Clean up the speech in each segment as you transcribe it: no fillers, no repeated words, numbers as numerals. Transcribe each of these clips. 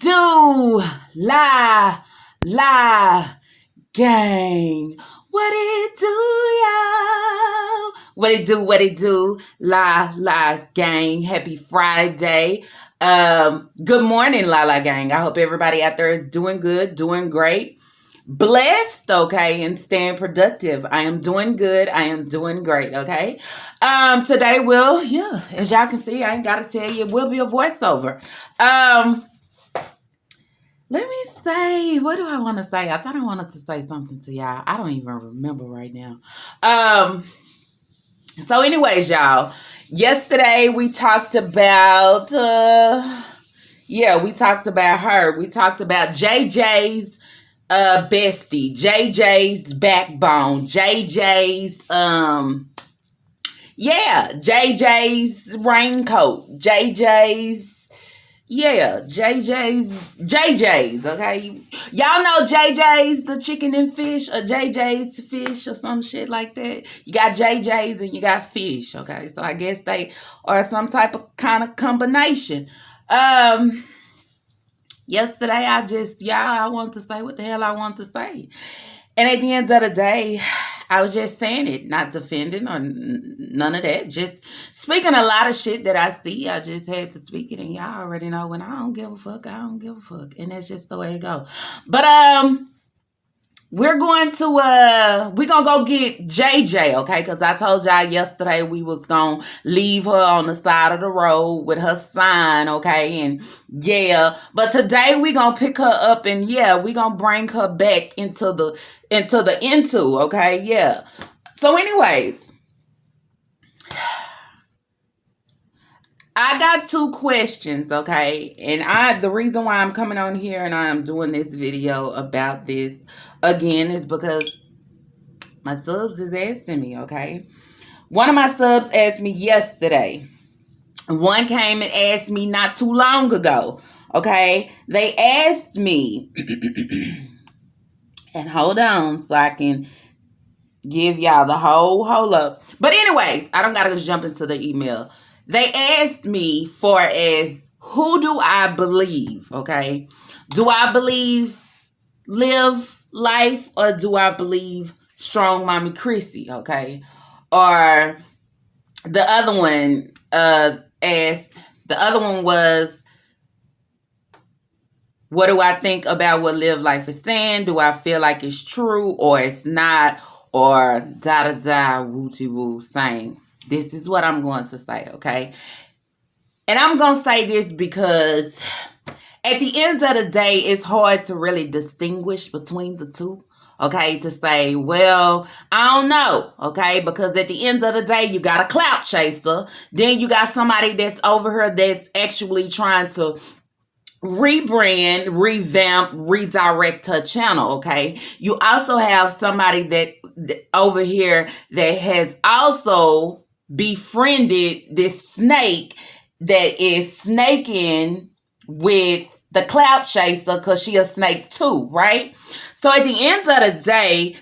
do? La, gang. What it do, y'all? What it do? La, gang. Happy Friday. Good morning, La gang. I hope everybody out there is doing good, doing great. Blessed, okay, and staying productive. I am doing good. I am doing great, okay? Today as y'all can see, I ain't gotta tell you, it will be a voiceover. Let me say, what do I want to say? I thought I wanted to say something to y'all. I don't even remember right now. So anyways, y'all, yesterday we talked about, we talked about her. We talked about JJ's bestie, JJ's backbone, JJ's raincoat, JJ's, okay? Y'all know JJ's, the chicken and fish, or JJ's fish, or some shit like that. You got JJ's and you got fish, okay? So I guess they are some type of kind of combination. Yesterday, I wanted to say what the hell I wanted to say. And at the end of the day, I was just saying it, not defending or none of that. Just speaking a lot of shit that I see. I just had to speak it, and y'all already know when I don't give a fuck, I don't give a fuck. And that's just the way it goes. But we're gonna go get JJ, okay? Because I told y'all yesterday we was gonna leave her on the side of the road with her sign, okay? And but today we gonna pick her up, and we gonna bring her back into, okay? Yeah. So anyways, I got two questions, okay? And the reason why I'm coming on here and I'm doing this video about this again is because my subs is asking me, okay? One of my subs asked me yesterday. One came and asked me not too long ago, okay? They asked me, and hold on so I can give y'all the hold up. But anyways, I don't gotta just jump into the email. They asked me who do I believe, okay? Do I believe Live Life, or do I believe Strong Mommy Chrissy, okay? Or the other one was, what do I think about what Live Life is saying? Do I feel like it's true or it's not? Or da-da-da, wooty-woo, saying. This is what I'm going to say, okay? And I'm going to say this because at the end of the day, it's hard to really distinguish between the two, okay? To say, well, I don't know, okay? Because at the end of the day, you got a clout chaser. Then you got somebody that's over here that's actually trying to rebrand, revamp, redirect her channel, okay? You also have somebody that over here that has also befriended this snake that is snaking with the clout chaser because she a snake too, right? So at the end of the day,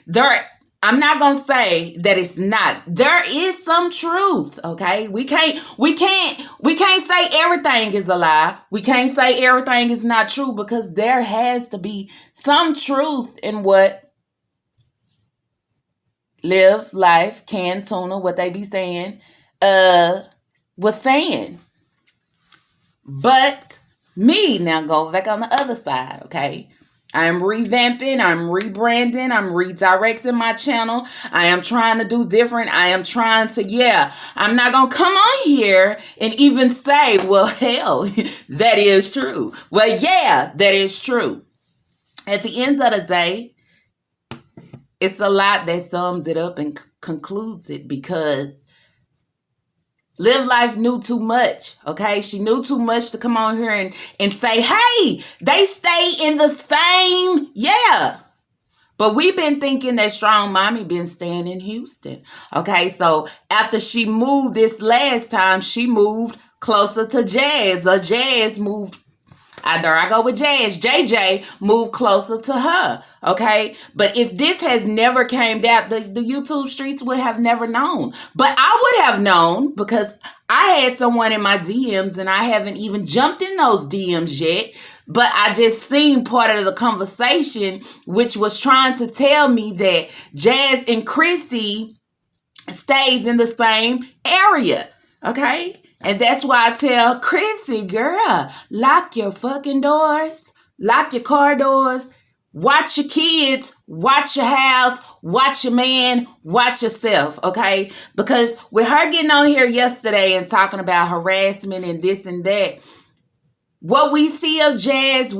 I'm not gonna say that it's not. There is some truth, okay? We can't say everything is a lie. We can't say everything is not true, because there has to be some truth in what Live Life, Can Tuna, what they be saying, was saying. But me, now go back on the other side, okay? I'm revamping, I'm rebranding, I'm redirecting my channel. I am trying to do different. I am trying to, I'm not going to come on here and even say, well, hell, that is true. Well, that is true. At the end of the day, it's a lot that sums it up and concludes it, because Live Life knew too much, okay? She knew too much to come on here and say, hey, they stay in the same, But we've been thinking that Strong Mommy been staying in Houston, okay? So after she moved this last time, she moved closer to Jazz, or Jazz moved, I go with Jazz. JJ moved closer to her, okay? But if this has never came down, the YouTube streets would have never known. But I would have known, because I had someone in my DMs, and I haven't even jumped in those DMs yet, But I just seen part of the conversation, which was trying to tell me that Jazz and Chrissy stays in the same area. Okay? And that's why I tell Chrissy, girl, lock your fucking doors, lock your car doors, watch your kids, watch your house, watch your man, watch yourself, okay? Because with her getting on here yesterday and talking about harassment and this and that, what we see of Jazz,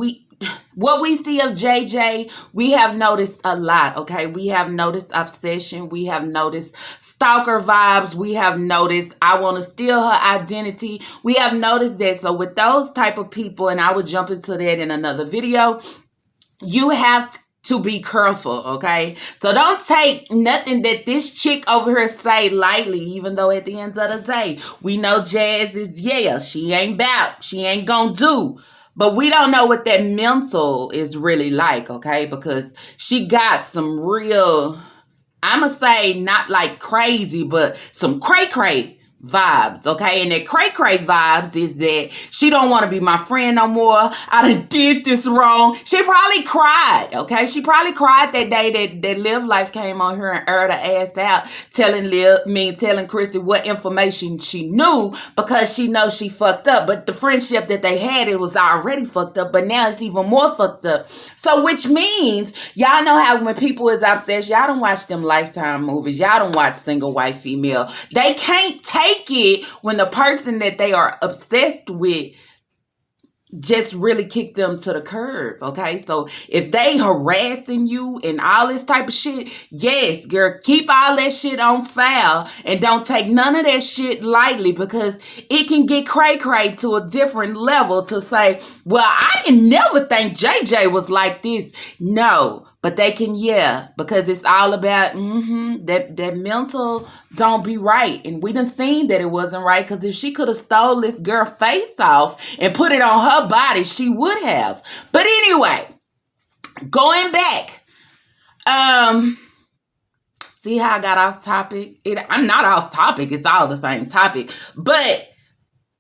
what we see of JJ, we have noticed a lot, okay? We have noticed obsession. We have noticed stalker vibes. We have noticed I want to steal her identity. We have noticed that. So with those type of people, and I will jump into that in another video, you have to be careful, okay? So don't take nothing that this chick over here say lightly, even though at the end of the day, we know Jazz is, she ain't gonna do. But we don't know what that mental is really like, okay? Because she got some real, I'ma say not like crazy, but some cray-cray vibes, okay? And that cray-cray vibes is that she don't want to be my friend no more. I done did this wrong. She probably cried, okay? She probably cried that day that Live Life came on her and aired her ass out, telling Chrissy what information she knew, because she knows she fucked up. But the friendship that they had, it was already fucked up, but now it's even more fucked up. So which means, y'all know how when people is obsessed, y'all don't watch them Lifetime movies, y'all don't watch Single White Female. They can't take it when the person that they are obsessed with just really kick them to the curb, okay? So if they harassing you and all this type of shit, yes, girl, keep all that shit on file and don't take none of that shit lightly, because it can get cray-cray to a different level to say, well, I didn't never think JJ was like this. No, but they can, because it's all about that mental don't be right. And we done seen that it wasn't right, because if she could have stole this girl face off and put it on her body, she would have. But anyway, going back, see how I got off topic? I'm not off topic. It's all the same topic. But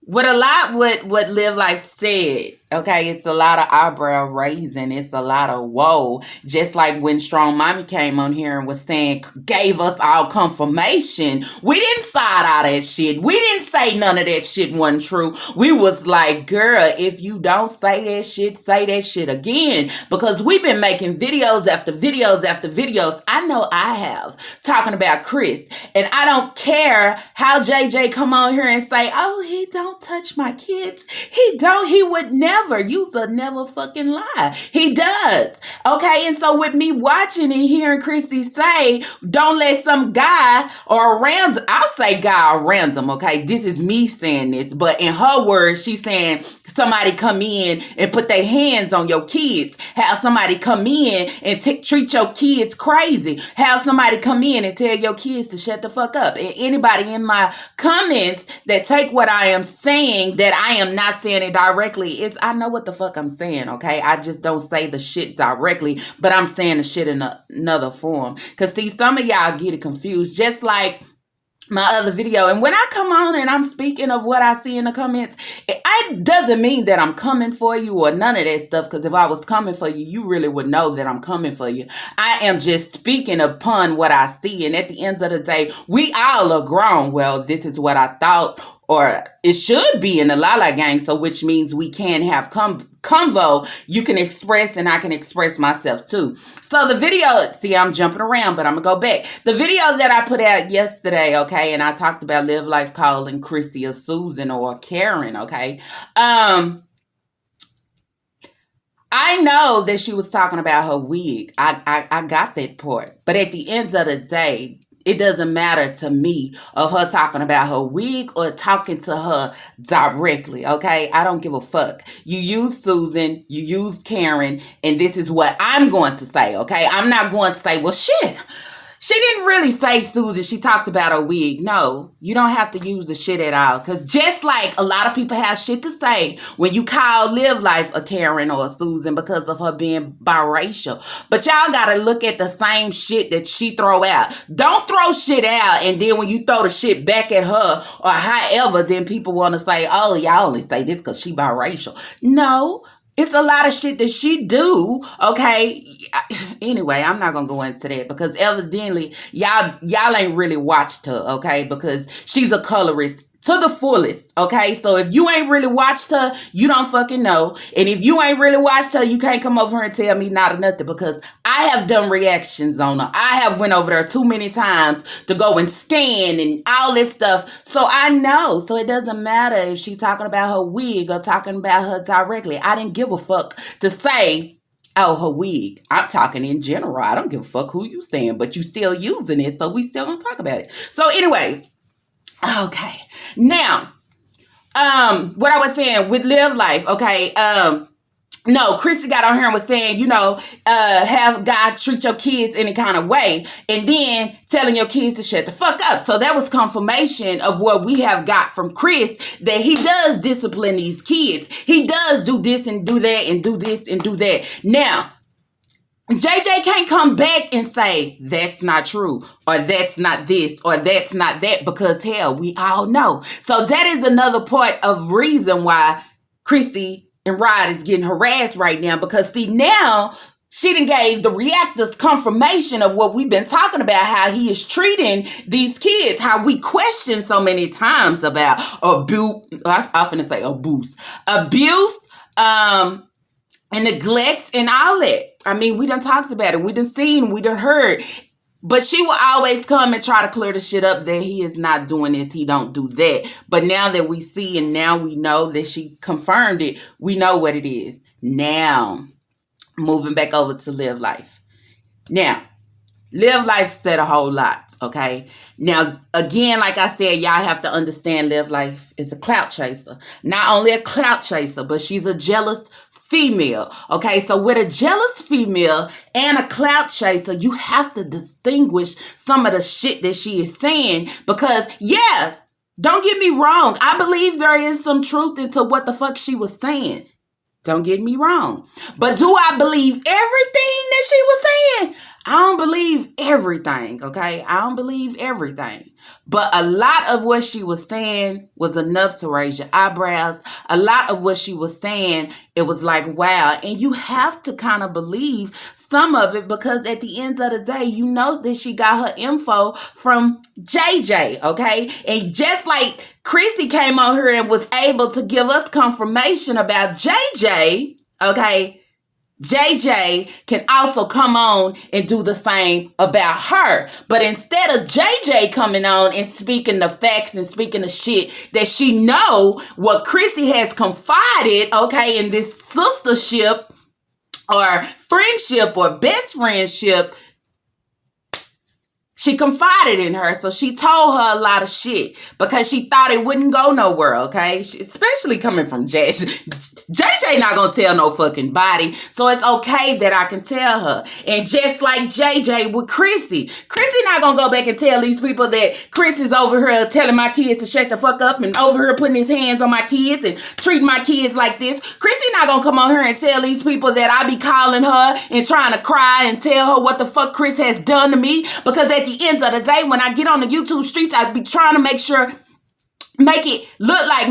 what Live Life said, okay, it's a lot of eyebrow raising. It's a lot of whoa. Just like when Strong Mommy came on here and was saying, gave us all confirmation. We didn't side out that shit. We didn't say none of that shit wasn't true. We was like, girl, if you don't say that shit again. Because we've been making videos after videos after videos. I know I have. Talking about Chris. And I don't care how JJ come on here and say, oh, he don't touch my kids. He would never. Use a never fucking lie. He does. Okay, and so with me watching and hearing Chrissy say, don't let some guy or random, I'll say guy or random, okay? This is me saying this, but in her words, she's saying somebody come in and put their hands on your kids. Have somebody come in and treat your kids crazy. Have somebody come in and tell your kids to shut the fuck up. And anybody in my comments that take what I am saying, that I am not saying it directly, I know what the fuck I'm saying, okay? I just don't say the shit directly, but I'm saying the shit in another form. Because, see, some of y'all get it confused, just like my other video. And when I come on and I'm speaking of what I see in the comments, it doesn't mean that I'm coming for you or none of that stuff, because if I was coming for you, you really would know that I'm coming for you. I am just speaking upon what I see. And at the end of the day, we all are grown. Well, this is what I thought, or it should be in the Lala Gang, so which means we can have convo. You can express and I can express myself too. So the video, see, I'm jumping around, but I'm gonna go back. The video that I put out yesterday, okay, and I talked about Live Life calling Chrissy a Susan or a Karen, okay. I know that she was talking about her wig. I got that part. But at the end of the day, it doesn't matter to me of her talking about her wig or talking to her directly, okay? I don't give a fuck. You use Susan, you use Karen, and this is what I'm going to say, okay? I'm not going to say, well, shit, she didn't really say Susan. She talked about her wig. No, you don't have to use the shit at all. Because just like a lot of people have shit to say when you call Live Life a Karen or a Susan because of her being biracial. But y'all got to look at the same shit that she throw out. Don't throw shit out and then when you throw the shit back at her or however, then people want to say, oh, y'all only say this because she biracial. No. It's a lot of shit that she do, okay? Anyway, I'm not gonna go into that because evidently y'all ain't really watched her, okay? Because she's a colorist to the fullest, okay? So if you ain't really watched her, you don't fucking know. And if you ain't really watched her, you can't come over here and tell me not or nothing because I have done reactions on her. I have went over there too many times to go and scan and all this stuff. So I know. So it doesn't matter if she talking about her wig or talking about her directly. I didn't give a fuck to say, oh, her wig. I'm talking in general. I don't give a fuck who you saying, but you still using it. So we still gonna talk about it. So anyways, okay. Now, what I was saying with Live Life, okay, no, Chrissy got on here and was saying, have God treat your kids any kind of way, and then telling your kids to shut the fuck up. So that was confirmation of what we have got from Chris, that he does discipline these kids. He does do this and do that and do this and do that. Now, JJ can't come back and say, that's not true, or that's not this, or that's not that, because hell, we all know. So that is another part of reason why Chrissy and Rod is getting harassed right now, because see, now she done gave the reactors confirmation of what we've been talking about, how he is treating these kids, how we question so many times about abuse, I'm finna say abuse, and neglect and all that. I mean, we done talked about it. We done seen, we done heard. But she will always come and try to clear the shit up that he is not doing this. He don't do that. But now that we see and now we know that she confirmed it, we know what it is. Now, moving back over to Live Life. Now, Live Life said a whole lot, okay? Now, again, like I said, y'all have to understand Live Life is a clout chaser. Not only a clout chaser, but she's a jealous female, okay? So with a jealous female and a clout chaser, you have to distinguish some of the shit that she is saying because, yeah, don't get me wrong. I believe there is some truth into what the fuck she was saying. Don't get me wrong. But do I believe everything that she was saying? I don't believe everything, okay? I don't believe everything. But a lot of what she was saying was enough to raise your eyebrows. A lot of what she was saying, it was like, wow. And you have to kind of believe some of it because at the end of the day, you know that she got her info from JJ, okay? And just like Chrissy came on here and was able to give us confirmation about JJ, okay? JJ can also come on and do the same about her. But instead of JJ coming on and speaking the facts and speaking the shit that she know what Chrissy has confided, okay, in this sistership or friendship or best friendship, she confided in her, so she told her a lot of shit because she thought it wouldn't go nowhere, okay? Especially coming from JJ not gonna tell no fucking body, so it's okay that I can tell her. And just like JJ with Chrissy not gonna go back and tell these people that Chris is over here telling my kids to shut the fuck up and over here putting his hands on my kids and treating my kids like this. Chrissy not gonna come on here and tell these people that I be calling her and trying to cry and tell her what the fuck Chris has done to me, because at the end of the day, when I get on the YouTube streets, I be trying to make it look like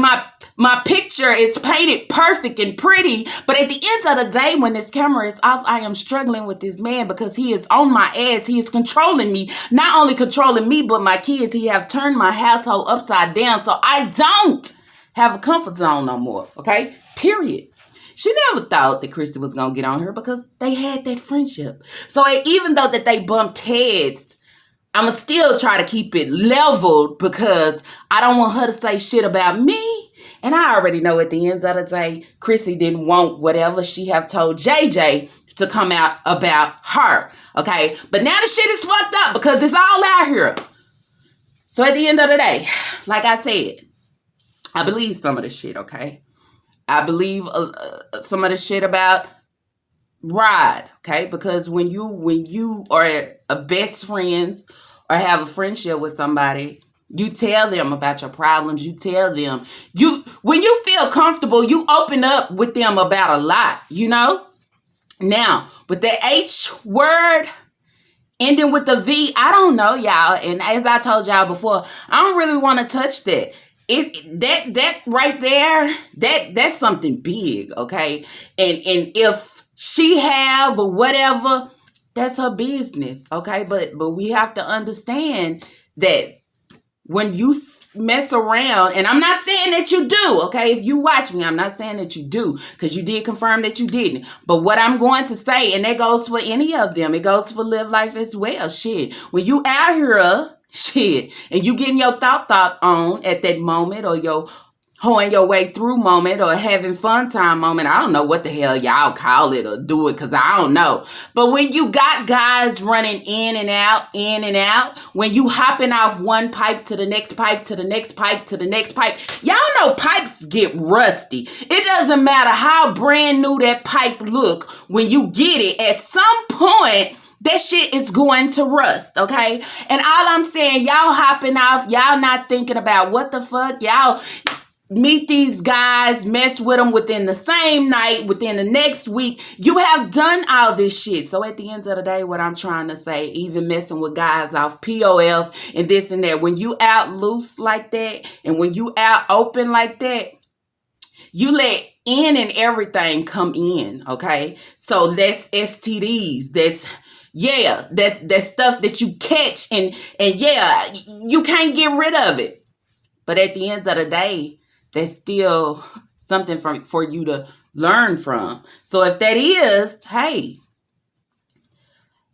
my picture is painted perfect and pretty. But at the end of the day, when this camera is off, I am struggling with this man because he is on my ass. He is controlling me. Not only controlling me, but my kids. He have turned my household upside down. So I don't have a comfort zone no more. Okay? Period. She never thought that Chrissy was going to get on her because they had that friendship. So even though that they bumped heads, I'ma still try to keep it leveled because I don't want her to say shit about me. And I already know at the end of the day, Chrissy didn't want whatever she have told JJ to come out about her. Okay? But now the shit is fucked up because it's all out here. So at the end of the day, like I said, I believe some of the shit, okay? I believe some of the shit about Rod, okay? Because when you are a best friends or have a friendship with somebody, you tell them about your problems. You tell them when you feel comfortable, you open up with them about a lot, you know? Now, with the H word ending with the V, I don't know, y'all. And as I told y'all before, I don't really want to touch that. that right there, that's something big, okay? And if she have or whatever, that's her business, okay? But we have to understand that when you mess around, and I'm not saying that you do, okay? If you watch me, I'm not saying that you do, because you did confirm that you didn't. But what I'm going to say, and that goes for any of them, it goes for Live Life as well. Shit, when you out here, shit, and you getting your thought on at that moment, or your hoeing your way through moment, or having fun time moment. I don't know what the hell y'all call it or do it, because I don't know. But when you got guys running in and out, when you hopping off one pipe to the next pipe, to the next pipe, to the next pipe, y'all know pipes get rusty. It doesn't matter how brand new that pipe look. When you get it, at some point, that shit is going to rust, okay? And all I'm saying, y'all hopping off, y'all not thinking about what the fuck, y'all meet these guys, mess with them within the same night, within the next week. You have done all this shit. So at the end of the day, what I'm trying to say, even messing with guys off POF and this and that, when you out loose like that, and when you out open like that, you let in and everything come in, okay? So that's STDs, that's stuff that you catch, and yeah, you can't get rid of it. But at the end of the day, that's still something for you to learn from. So if that is, hey,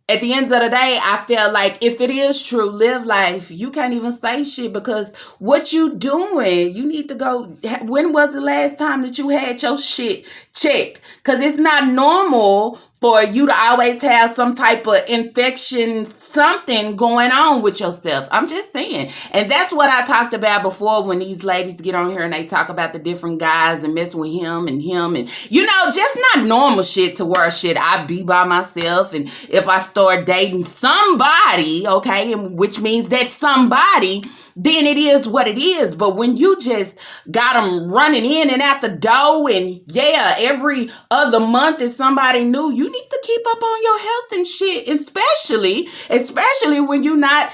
at the end of the day, I feel like if it is true, Live Life, you can't even say shit, because what you doing, you need to go. When was the last time that you had your shit checked? Because it's not normal for you to always have some type of infection, something going on with yourself. I'm just saying. And that's what I talked about before, when these ladies get on here and they talk about the different guys and messing with him and just not normal shit, to where shit I be by myself. And if I start dating somebody, okay, and which means that somebody, then it is what it is. But when you just got them running in and out the door, and yeah, every other month is somebody new, you need to keep up on your health and shit, especially when you're not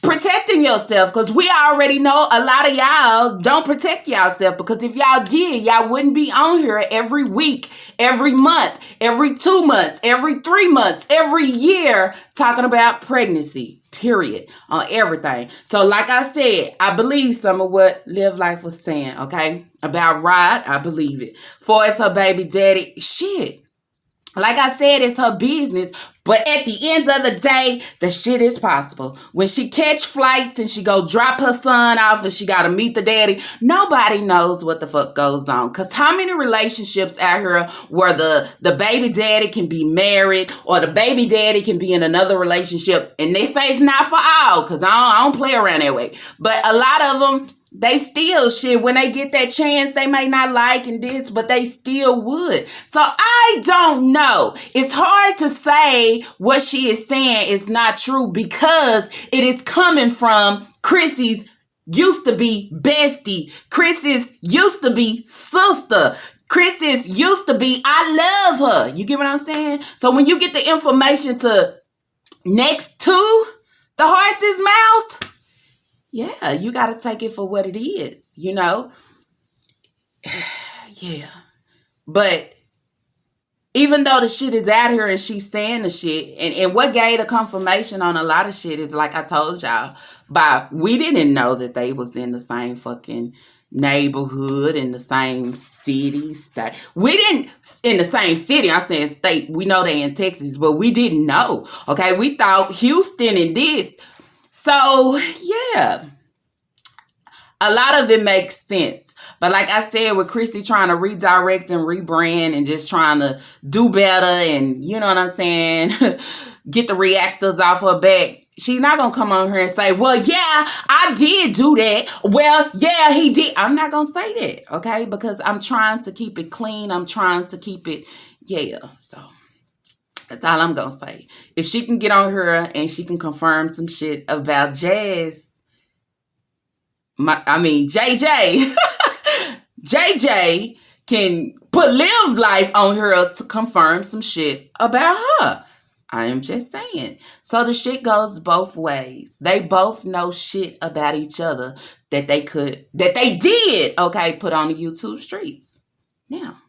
protecting yourself, because we already know a lot of y'all don't protect yourself, because if y'all did, y'all wouldn't be on here every week, every month, every 2 months, every 3 months, every year talking about pregnancy, period, on everything. So like I said, I believe some of what Live Life was saying, okay, about Rod. I believe it. For it's her baby daddy, shit, like I said, it's her business. But at the end of the day, the shit is possible. When she catch flights and she go drop her son off and she got to meet the daddy, nobody knows what the fuck goes on. Because how many relationships out here where the baby daddy can be married, or the baby daddy can be in another relationship, and they say it's not for all, because I don't play around that way. But a lot of them, they still shit, when they get that chance, they may not like and this, but they still would. So I don't know. It's hard to say what she is saying is not true, because it is coming from Chrissy's used to be bestie. Chrissy's used to be sister. Chrissy's used to be, I love her. You get what I'm saying? So when you get the information to next to the horse's mouth, yeah, you got to take it for what it is, Yeah. But even though the shit is out here and she's saying the shit, and what gave the confirmation on a lot of shit is, like I told y'all, we didn't know that they was in the same fucking neighborhood, in the same city, state. We didn't, in the same city, I'm saying state. We know they in Texas, but we didn't know, okay? We thought Houston and this. So, yeah, a lot of it makes sense. But like I said, with Chrissy trying to redirect and rebrand and just trying to do better and, you know what I'm saying, get the reactors off her back, she's not going to come on here and say, well, yeah, I did do that. Well, yeah, he did. I'm not going to say that, okay? Because I'm trying to keep it clean. I'm trying to keep it, yeah, so. That's all I'm going to say. If she can get on her and she can confirm some shit about Jazz, JJ, JJ can put Live Life on her to confirm some shit about her. I am just saying. So the shit goes both ways. They both know shit about each other. that they did, okay, put on the YouTube streets. Now,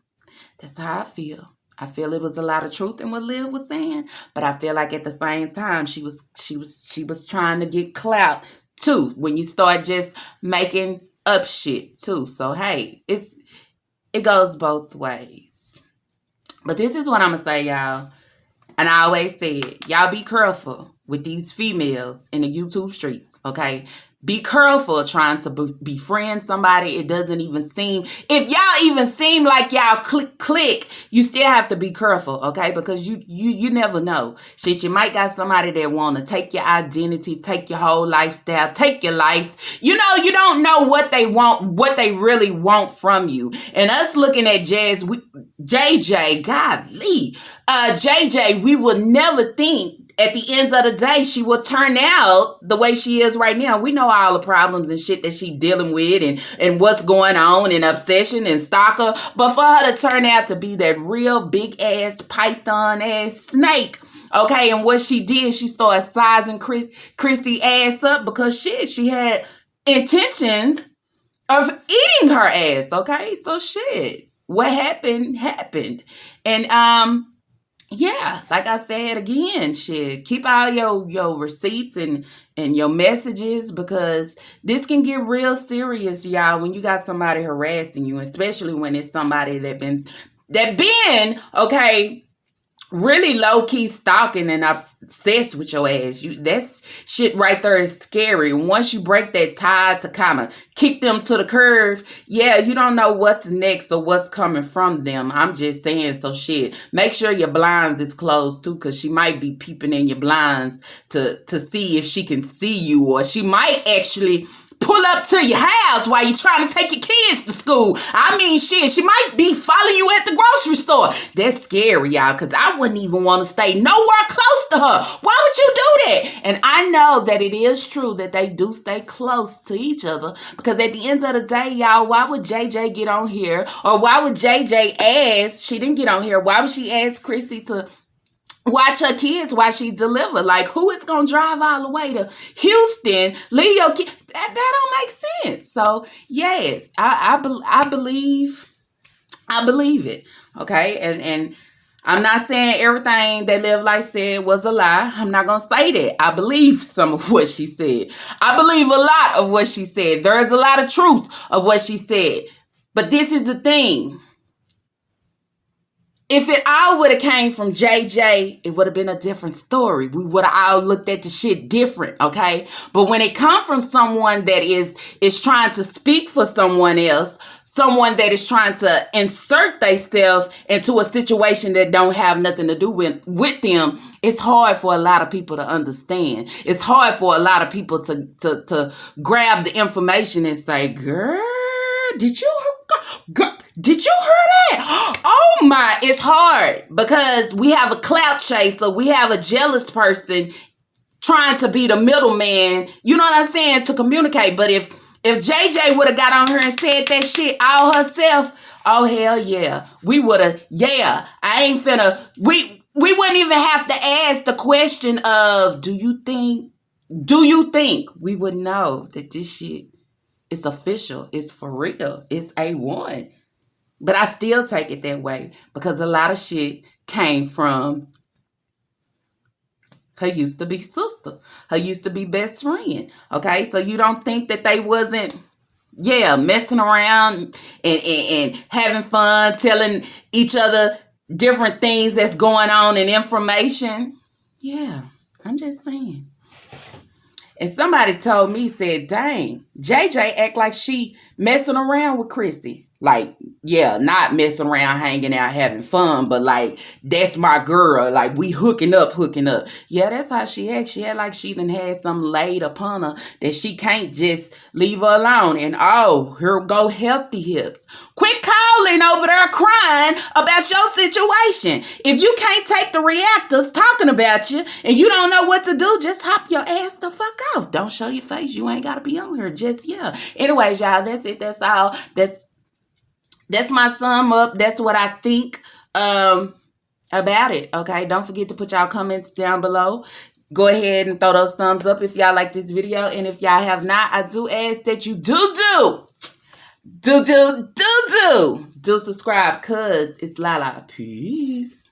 that's how I feel. I feel it was a lot of truth in what Liv was saying, but I feel like at the same time she was trying to get clout too. When you start just making up shit too, so hey, it goes both ways. But this is what I'm gonna say, y'all. And I always said, y'all be careful with these females in the YouTube streets, okay? Be careful trying to befriend somebody. It doesn't even seem, if y'all even seem like y'all click, you still have to be careful, okay? Because you never know. Shit, you might got somebody that want to take your identity, take your whole lifestyle, take your life. You know, you don't know what they want, what they really want from you. And us looking at JJ, golly, JJ, we would never think at the end of the day, she will turn out the way she is right now. We know all the problems and shit that she dealing with and what's going on and obsession and stalker. But for her to turn out to be that real big ass python ass snake, okay, and what she did, she started sizing Chrissy ass up because shit, she had intentions of eating her ass, okay? So shit, what happened. And yeah, like I said again, shit, keep all your receipts and your messages, because this can get real serious, y'all, when you got somebody harassing you, especially when it's somebody that been okay, really low-key stalking and obsessed with your ass. That's shit right there is scary. Once you break that tie to kind of kick them to the curve, yeah, you don't know what's next or what's coming from them. I'm just saying, so shit, make sure your blinds is closed too, because she might be peeping in your blinds to see if she can see you, or she might actually pull up to your house while you're trying to take your kids to school. I mean, shit, she might be following you at the grocery store. That's scary, y'all, because I wouldn't even want to stay nowhere close to her. Why would you do that? And I know that it is true that they do stay close to each other, because at the end of the day, y'all, why would JJ get on here? Or why would JJ ask, she didn't get on here, why would she ask Chrissy to watch her kids while she deliver? Like, who is going to drive all the way to Houston, leave your kid? That don't make sense. So, yes, I believe it, okay? And I'm not saying everything that Liv Life said was a lie. I'm not going to say that. I believe some of what she said. I believe a lot of what she said. There is a lot of truth of what she said. But this is the thing. If it all would have came from JJ, it would have been a different story. We would have all looked at the shit different, okay? But when it comes from someone that is trying to speak for someone else, someone that is trying to insert themselves into a situation that don't have nothing to do with them, it's hard for a lot of people to understand. It's hard for a lot of people to grab the information and say, girl, did you hear that? Oh my, it's hard because we have a clout chaser. We have a jealous person trying to be the middleman, you know what I'm saying, to communicate. But if JJ would have got on her and said that shit all herself, oh hell yeah, we would have, yeah, I ain't finna, we wouldn't even have to ask the question of, do you think, we would know that this shit is official, it's for real, it's A1. But I still take it that way because a lot of shit came from her used to be sister, her used to be best friend. Okay, so you don't think that they wasn't, messing around and having fun, telling each other different things that's going on and information? Yeah, I'm just saying. And somebody told me, said, dang, JJ act like she messing around with Chrissy. Like, yeah, not messing around, hanging out, having fun, but like, that's my girl. Like, we hooking up. Yeah, that's how she acts. She act like she done had something laid upon her that she can't just leave her alone. And oh, here go Healthy Hips. Quit calling over there crying about your situation. If you can't take the reactors talking about you and you don't know what to do, just hop your ass the fuck off. Don't show your face. You ain't got to be on here. Just, yeah. Anyways, y'all, that's it. That's all. That's my sum up. That's what I think about it. Okay. Don't forget to put y'all comments down below. Go ahead and throw those thumbs up if y'all like this video. And if y'all have not, I do ask that you do subscribe, cuz it's Lala. Peace.